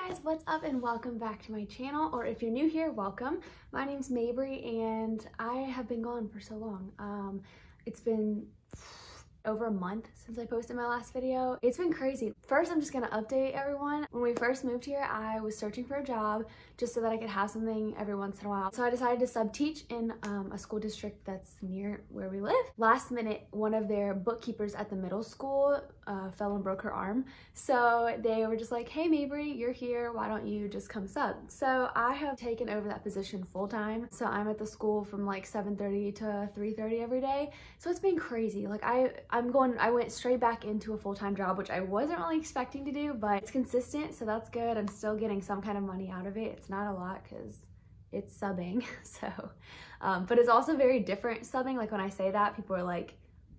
guys, what's up and welcome back to my channel, or if you're new here, welcome. My name's Mabry and I have been gone for so long. It's been over a month since I posted my last video. It's been crazy. First, I'm just gonna update everyone. When we first moved here, I was searching for a job just so that I could have something every once in a while. So I decided to sub-teach in a school district that's near where we live. Last minute, one of their bookkeepers at the middle school fell and broke her arm. So they were just like, hey Mabry, you're here, why don't you just come sub? So I have taken over that position full time. So I'm at the school from like 7:30 to 3:30 every day. So it's been crazy. Like I went straight back into a full-time job, which I wasn't really expecting to do, but it's consistent, so that's good. I'm still getting some kind of money out of it. It's not a lot because it's subbing, so, but it's also very different subbing. Like when I say that, people are like,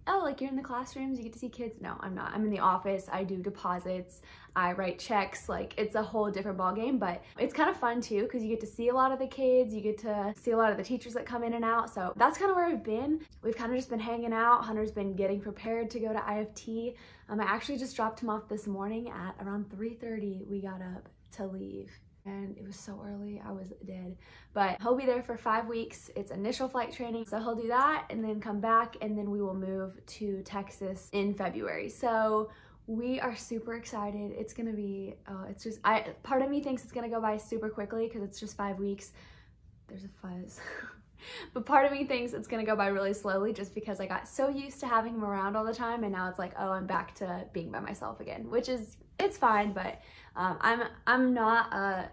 oh, like you're in the classrooms, you get to see kids. No, I'm not. I'm in the office, I do deposits, I write checks. Like it's a whole different ball game, but it's kind of fun too because you get to see a lot of the kids, you get to see a lot of the teachers that come in and out. So that's kind of where I've been. We've kind of just been hanging out. Hunter's been getting prepared to go to IFT. I actually just dropped him off this morning at around 3:30. We got up to leave. And it was so early, I was dead. But he'll be there for 5 weeks. It's initial flight training. So he'll do that and then come back, and then we will move to Texas in February. So we are super excited. It's gonna be, part of me thinks it's gonna go by super quickly because it's just 5 weeks. There's a fuzz. But part of me thinks it's gonna go by really slowly just because I got so used to having him around all the time, and now it's like, oh, I'm back to being by myself again, which is, it's fine, but I'm not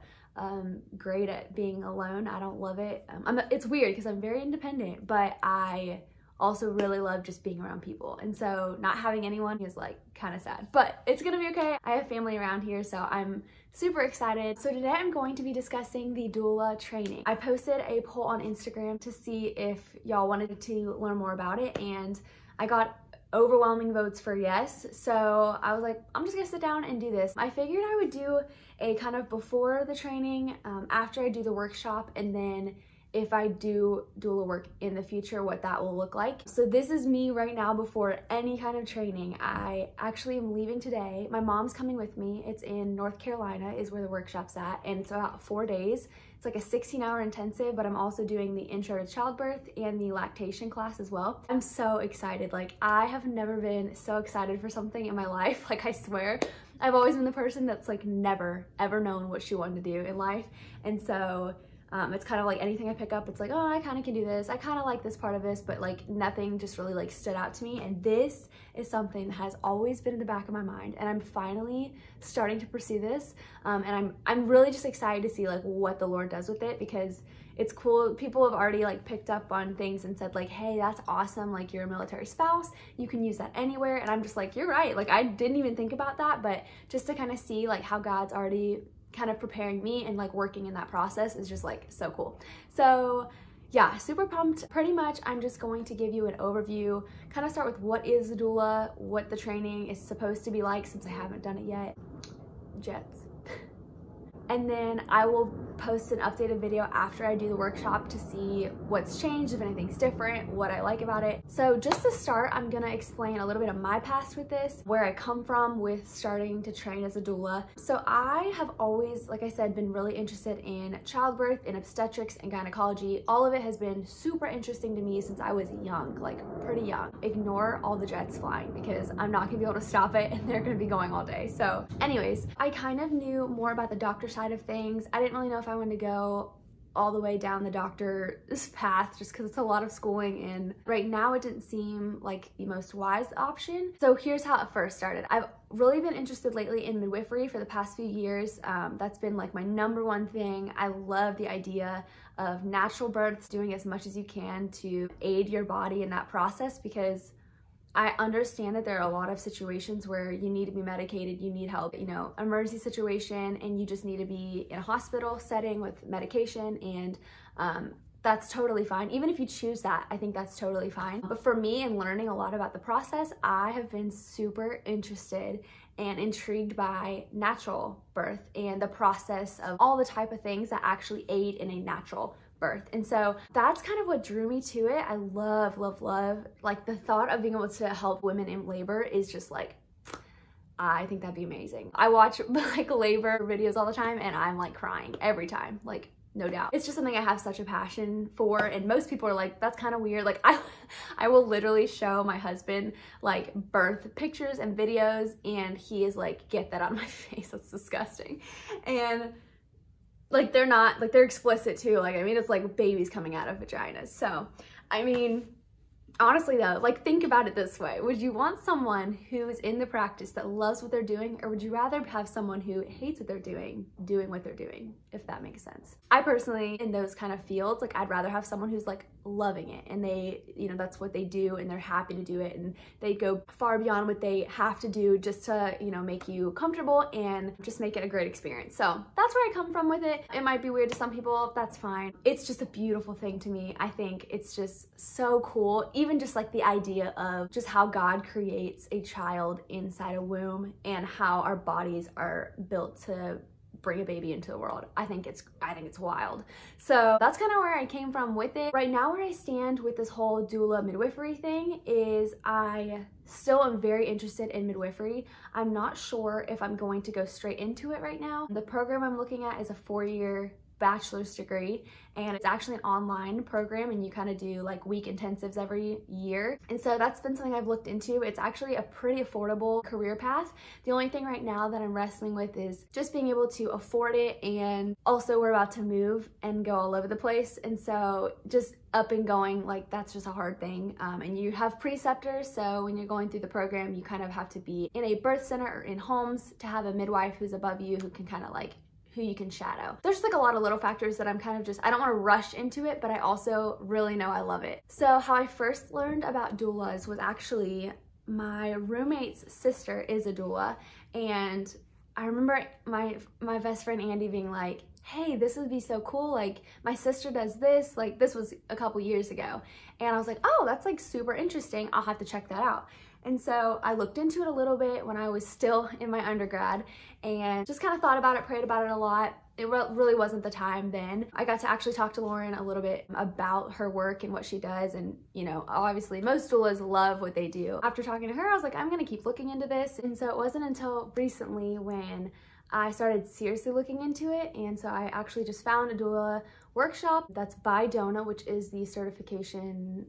great at being alone. I don't love it. It's weird because I'm very independent, but I also really love just being around people, and so not having anyone is like kind of sad, but it's gonna be okay. I have family around here, so I'm super excited. So today I'm going to be discussing the doula training. I posted a poll on Instagram to see if y'all wanted to learn more about it, and I got overwhelming votes for yes. So I was like, I'm just gonna sit down and do this. I figured I would do a kind of before the training, after I do the workshop, and then if I do doula work in the future, what that will look like. So this is me right now before any kind of training. I actually am leaving today. My mom's coming with me. It's in North Carolina is where the workshop's at, and it's about 4 days. It's like a 16-hour intensive, but I'm also doing the intro to childbirth and the lactation class as well. I'm so excited. Like I have never been so excited for something in my life. Like I swear, I've always been the person that's like never ever known what she wanted to do in life, and so it's kind of like anything I pick up, it's like, oh, I kind of can do this. I kind of like this part of this, but like nothing just really like stood out to me. And this is something that has always been in the back of my mind, and I'm finally starting to pursue this. And I'm really just excited to see like what the Lord does with it, because it's cool. People have already like picked up on things and said like, hey, that's awesome. Like you're a military spouse, you can use that anywhere. And I'm just like, you're right. Like I didn't even think about that, but just to kind of see like how God's already kind of preparing me and like working in that process is just like so cool. So yeah, super pumped. Pretty much I'm just going to give you an overview, kind of start with what is the doula, what the training is supposed to be like since I haven't done it yet. Jets. And then I will post an updated video after I do the workshop to see what's changed, if anything's different, what I like about it. So just to start, I'm gonna explain a little bit of my past with this, where I come from with starting to train as a doula. So I have always, like I said, been really interested in childbirth, in obstetrics, and gynecology. All of it has been super interesting to me since I was young, like pretty young. Ignore all the jets flying because I'm not gonna be able to stop it and they're gonna be going all day. So anyways, I kind of knew more about the doctor side of things. I didn't really know if I wanted to go all the way down the doctor's path just because it's a lot of schooling, and right now it didn't seem like the most wise option. So here's how it first started. I've really been interested lately in midwifery for the past few years. That's been like my #1 thing. I love the idea of natural births, doing as much as you can to aid your body in that process, because I understand that there are a lot of situations where you need to be medicated, you need help, you know, emergency situation, and you just need to be in a hospital setting with medication, and that's totally fine. Even if you choose that, I think that's totally fine. But for me, and learning a lot about the process, I have been super interested and intrigued by natural birth and the process of all the type of things that actually aid in a natural birth. And so that's kind of what drew me to it. I love, love, love, like the thought of being able to help women in labor is just like I think that'd be amazing. I watch like labor videos all the time and I'm like crying every time, like no doubt. It's just something I have such a passion for, and most people are like, that's kind of weird. Like I will literally show my husband like birth pictures and videos and he is like, get that out of my face, that's disgusting. And like they're not, like they're explicit too. Like, I mean, it's like babies coming out of vaginas. So, I mean, honestly though, like think about it this way. Would you want someone who is in the practice that loves what they're doing, or would you rather have someone who hates what they're doing what they're doing, if that makes sense? I personally, in those kind of fields, like I'd rather have someone who's like loving it and they, you know, that's what they do and they're happy to do it and they go far beyond what they have to do just to, you know, make you comfortable and just make it a great experience. So that's where I come from with it. It might be weird to some people, that's fine. It's just a beautiful thing to me. I think it's just so cool. Even just like the idea of just how God creates a child inside a womb and how our bodies are built to bring a baby into the world. I think it's wild. So that's kind of where I came from with it. Right now, where I stand with this whole doula midwifery thing is I still am very interested in midwifery. I'm not sure if I'm going to go straight into it right now. The program I'm looking at is a 4-year bachelor's degree, and it's actually an online program and you kind of do like week intensives every year. And so that's been something I've looked into. It's actually a pretty affordable career path. The only thing right now that I'm wrestling with is just being able to afford it, and also we're about to move and go all over the place, and so just up and going, like that's just a hard thing. And you have preceptors, so when you're going through the program you kind of have to be in a birth center or in homes to have a midwife who's above you who can kind of like who you can shadow. There's like a lot of little factors that I'm kind of just, I don't want to rush into it, but I also really know I love it. So how I first learned about doulas was actually my roommate's sister is a doula, and I remember my best friend Andy being like, hey, this would be so cool, like my sister does this, like this was a couple years ago, and I was like, oh, that's like super interesting, I'll have to check that out. And so I looked into it a little bit when I was still in my undergrad and just kind of thought about it, prayed about it a lot. It really wasn't the time then. I got to actually talk to Lauren a little bit about her work and what she does, and you know, obviously most doulas love what they do. After talking to her, I was like, I'm gonna keep looking into this. And so it wasn't until recently when I started seriously looking into it, and so I actually just found a doula workshop that's by DONA, which is the certification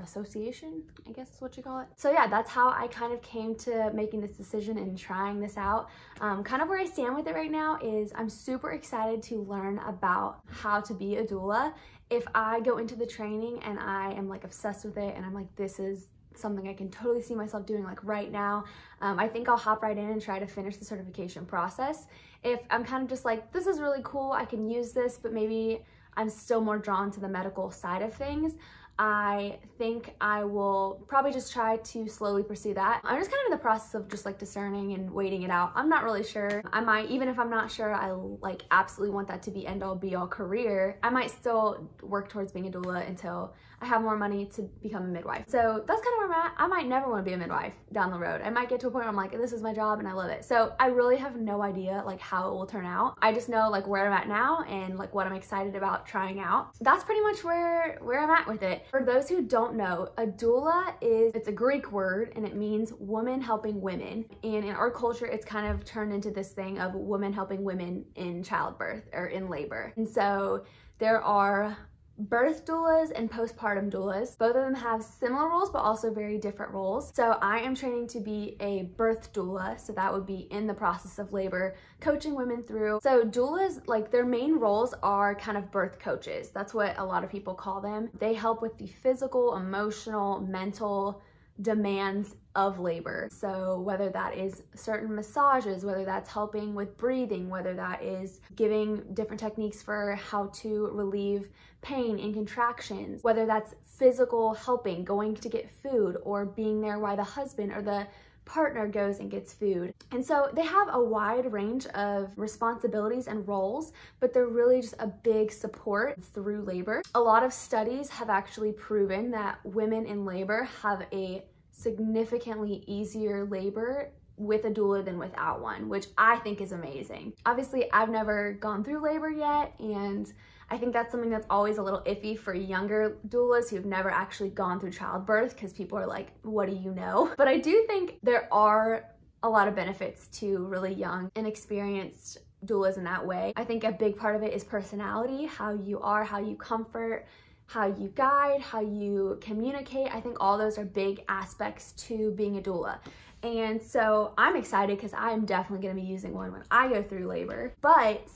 association, I guess is what you call it. So yeah, that's how I kind of came to making this decision and trying this out. Kind of where I stand with it right now is I'm super excited to learn about how to be a doula. If I go into the training and I am like obsessed with it and I'm like, this is something I can totally see myself doing like right now, I think I'll hop right in and try to finish the certification process. If I'm kind of just like, this is really cool, I can use this, but maybe I'm still more drawn to the medical side of things, I think I will probably just try to slowly pursue that. I'm just kind of in the process of just like discerning and waiting it out. I'm not really sure. I might, even if I'm not sure I like absolutely want that to be end all be all career, I might still work towards being a doula until I have more money to become a midwife. So that's kind of where I'm at. I might never want to be a midwife down the road. I might get to a point where I'm like, this is my job and I love it. So I really have no idea like how it will turn out. I just know like where I'm at now and like what I'm excited about trying out. That's pretty much where I'm at with it. For those who don't know, a doula it's a Greek word and it means woman helping women. And in our culture, it's kind of turned into this thing of women helping women in childbirth or in labor. And so there are birth doulas and postpartum doulas. Both of them have similar roles, but also very different roles. So I am training to be a birth doula. So that would be in the process of labor, coaching women through. So doulas, like their main roles are kind of birth coaches. That's what a lot of people call them. They help with the physical, emotional, mental demands of labor. So whether that is certain massages, whether that's helping with breathing, whether that is giving different techniques for how to relieve pain and contractions, whether that's physical helping, going to get food, or being there while the husband or the partner goes and gets food. And so they have a wide range of responsibilities and roles, but they're really just a big support through labor. A lot of studies have actually proven that women in labor have a significantly easier labor with a doula than without one, which I think is amazing. Obviously, I've never gone through labor yet, and I think that's something that's always a little iffy for younger doulas who've never actually gone through childbirth, because people are like, what do you know? But I do think there are a lot of benefits to really young and experienced doulas in that way. I think a big part of it is personality, how you are, how you comfort, how you guide, how you communicate. I think all those are big aspects to being a doula. And so I'm excited because I'm definitely going to be using one when I go through labor, but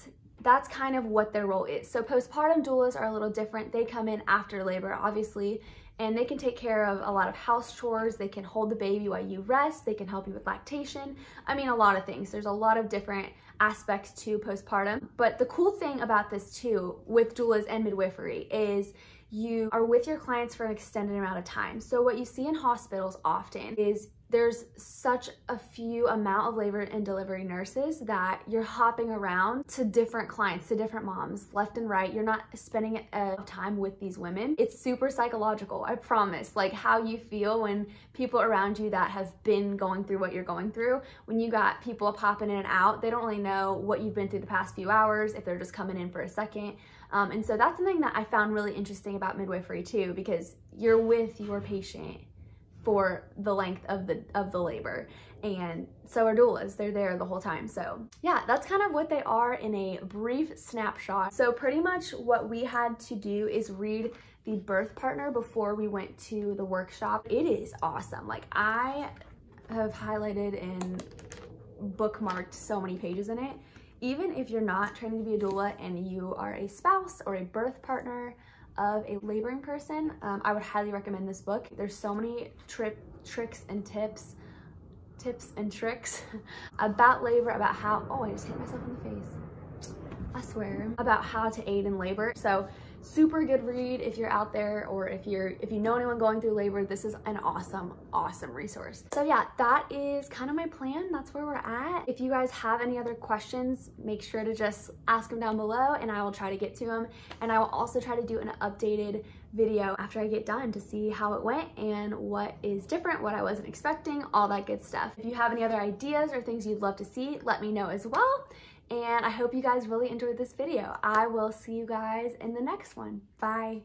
that's kind of what their role is. So postpartum doulas are a little different. They come in after labor, obviously, and they can take care of a lot of house chores. They can hold the baby while you rest. They can help you with lactation. I mean, a lot of things. There's a lot of different aspects to postpartum. But the cool thing about this too, with doulas and midwifery, is you are with your clients for an extended amount of time. So what you see in hospitals often is there's such a few amount of labor and delivery nurses that you're hopping around to different clients, to different moms, left and right. You're not spending time with these women. It's super psychological, I promise. Like how you feel when people around you that have been going through what you're going through, when you got people popping in and out, they don't really know what you've been through the past few hours, if they're just coming in for a second. And so that's something that I found really interesting about midwifery too, because you're with your patient for the length of the labor, and so are doulas. They're there the whole time. So yeah, that's kind of what they are in a brief snapshot. So pretty much what we had to do is read the birth partner before we went to the workshop. It is awesome. Like I have highlighted and bookmarked so many pages in it. Even if you're not training to be a doula and you are a spouse or a birth partner of a laboring person, I would highly recommend this book. There's so many tricks and tips and tricks about labor, about how, oh, I just hit myself in the face, I swear, about how to aid in labor. So super good read if you're out there, or if you know anyone going through labor. This is an awesome resource. So yeah, that is kind of my plan. That's where we're at. If you guys have any other questions, make sure to just ask them down below and I will try to get to them. And I will also try to do an updated video after I get done to see how it went and what is different, what I wasn't expecting, all that good stuff. If you have any other ideas or things you'd love to see, let me know as well. And I hope you guys really enjoyed this video. I will see you guys in the next one. Bye.